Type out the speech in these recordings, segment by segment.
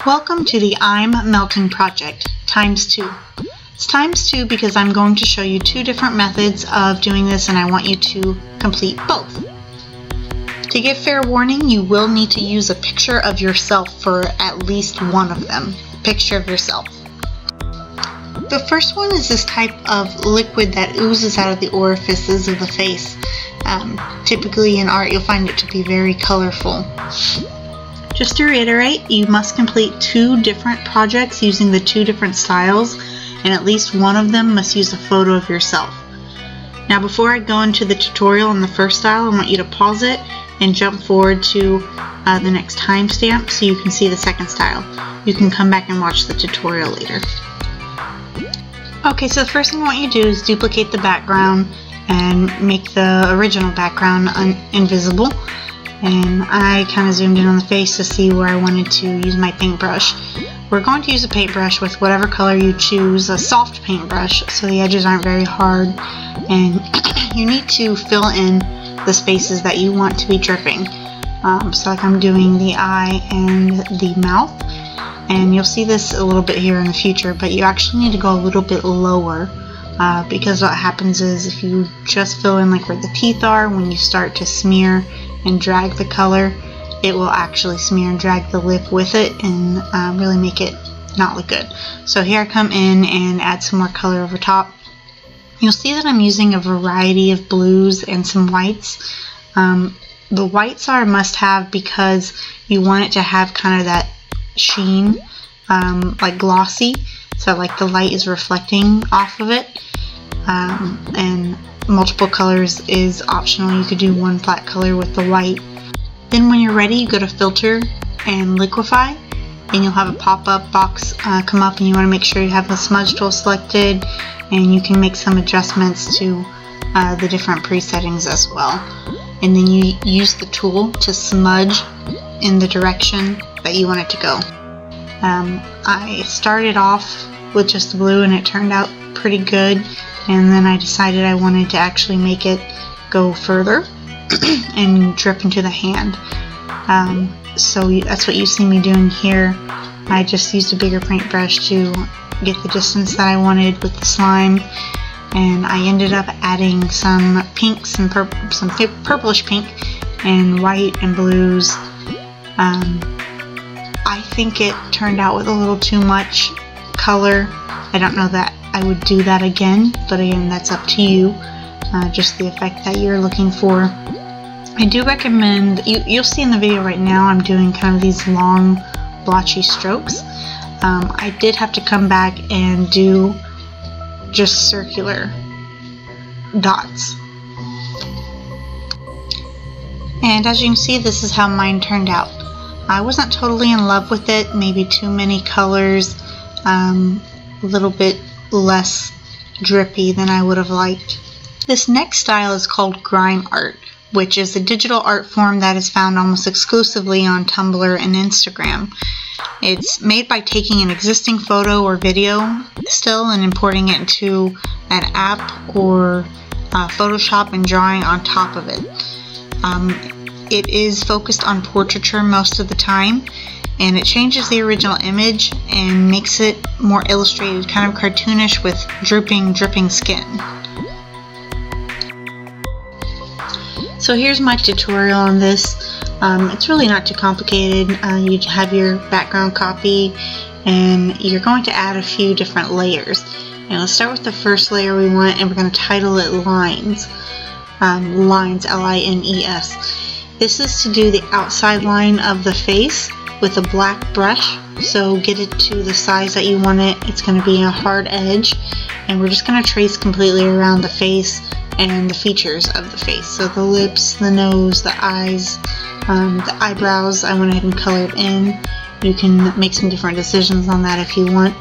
Welcome to the I'm Melting project, ×2. It's ×2 because I'm going to show you two different methods of doing this and I want you to complete both. To give fair warning, you will need to use a picture of yourself for at least one of them. A picture of yourself. The first one is this type of liquid that oozes out of the orifices of the face. Typically in art you'll find it to be very colorful. Just to reiterate, you must complete two different projects using the two different styles, and at least one of them must use a photo of yourself. Now before I go into the tutorial on the first style, I want you to pause it and jump forward to the next timestamp so you can see the second style. You can come back and watch the tutorial later. Okay, so the first thing I want you to do is duplicate the background and make the original background invisible. And I kind of zoomed in on the face to see where I wanted to use my paintbrush. We're going to use a paintbrush with whatever color you choose, a soft paintbrush, so the edges aren't very hard. And you need to fill in the spaces that you want to be dripping. So like I'm doing the eye and the mouth. And you'll see this a little bit here in the future, but you actually need to go a little bit lower. Because what happens is if you just fill in like where the teeth are, when you start to smear and drag the color, it will actually smear and drag the lip with it and really make it not look good. So here I come in and add some more color over top. You'll see that I'm using a variety of blues and some whites. The whites are a must-have because you want it to have kind of that sheen, like glossy, so like the light is reflecting off of it. And multiple colors is optional. You could do one flat color with the white. Then when you're ready, you go to filter and liquefy, and you'll have a pop-up box come up, and you want to make sure you have the smudge tool selected, and you can make some adjustments to the different presettings as well. And then you use the tool to smudge in the direction that you want it to go. I started off with just the blue and it turned out pretty good, and then I decided I wanted to actually make it go further and drip into the hand. So that's what you see me doing here. I just used a bigger paintbrush to get the distance that I wanted with the slime, and I ended up adding some pinks and some purplish pink and white and blues. I think it turned out with a little too much color. I don't know that I would do that again, but again, that's up to you, just the effect that you're looking for. I do recommend, you'll see in the video right now I'm doing kind of these long blotchy strokes. I did have to come back and do just circular dots. And as you can see, this is how mine turned out. I wasn't totally in love with it, maybe too many colors, a little bit less drippy than I would have liked. This next style is called grime art, which is a digital art form that is found almost exclusively on Tumblr and Instagram. It's made by taking an existing photo or video still and importing it into an app or Photoshop and drawing on top of it. It is focused on portraiture most of the time, and it changes the original image and makes it more illustrated, kind of cartoonish with dripping skin. So here's my tutorial on this. It's really not too complicated. You have your background copy and you're going to add a few different layers. And let's start with the first layer we want, and we're going to title it Lines. Lines, L-I-N-E-S. This is to do the outside line of the face with a black brush. So get it to the size that you want it. It's going to be a hard edge, and we're just going to trace completely around the face and the features of the face. So the lips, the nose, the eyes, the eyebrows, I went ahead and colored in. You can make some different decisions on that if you want.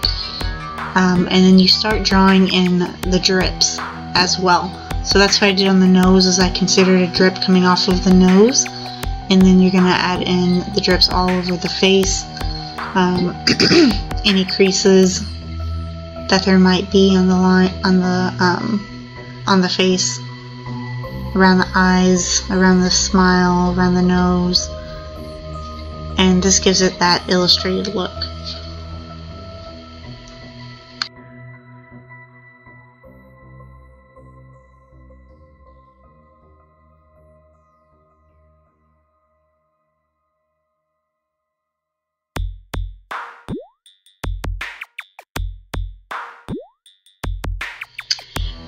And then you start drawing in the drips as well. So that's what I did on the nose, is I considered a drip coming off of the nose, and then you're going to add in the drips all over the face, any creases that there might be on the line, on the face, around the eyes, around the smile, around the nose, and this gives it that illustrated look.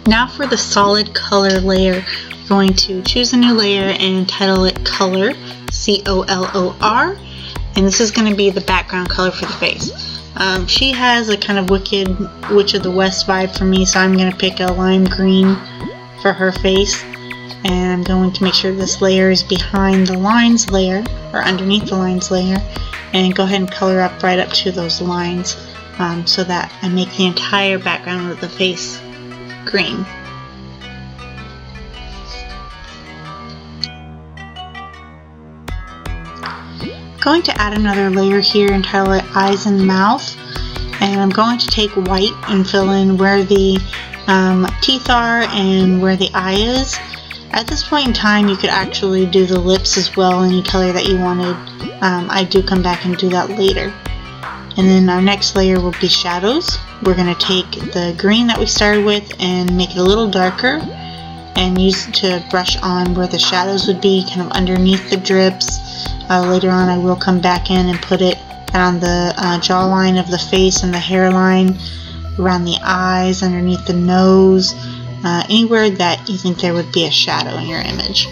Now for the solid color layer, we're going to choose a new layer and title it Color, C-O-L-O-R, and this is going to be the background color for the face. She has a kind of Wicked Witch of the West vibe for me, so I'm going to pick a lime green for her face, and I'm going to make sure this layer is behind the lines layer, or underneath the lines layer, and go ahead and color up right up to those lines, so that I make the entire background of the face green. I'm going to add another layer here and title it Eyes and Mouth, and I'm going to take white and fill in where the teeth are and where the eye is. At this point in time, you could actually do the lips as well, any color that you wanted. I do come back and do that later. And then our next layer will be shadows. We're going to take the green that we started with and make it a little darker and use it to brush on where the shadows would be, kind of underneath the drips. Later on I will come back in and put it on the jawline of the face and the hairline, around the eyes, underneath the nose, anywhere that you think there would be a shadow in your image.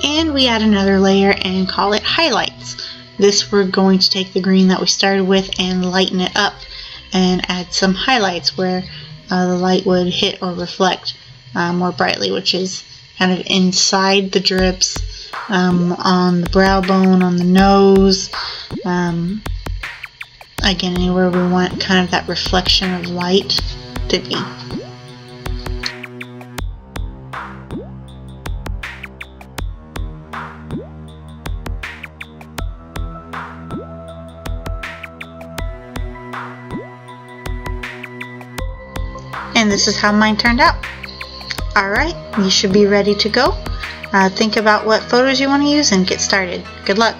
And we add another layer and call it Highlights. This we're going to take the green that we started with and lighten it up and add some highlights where the light would hit or reflect more brightly, which is kind of inside the drips, on the brow bone, on the nose, again anywhere we want kind of that reflection of light to be. And this is how mine turned out. Alright, you should be ready to go. Think about what photos you want to use and get started. Good luck!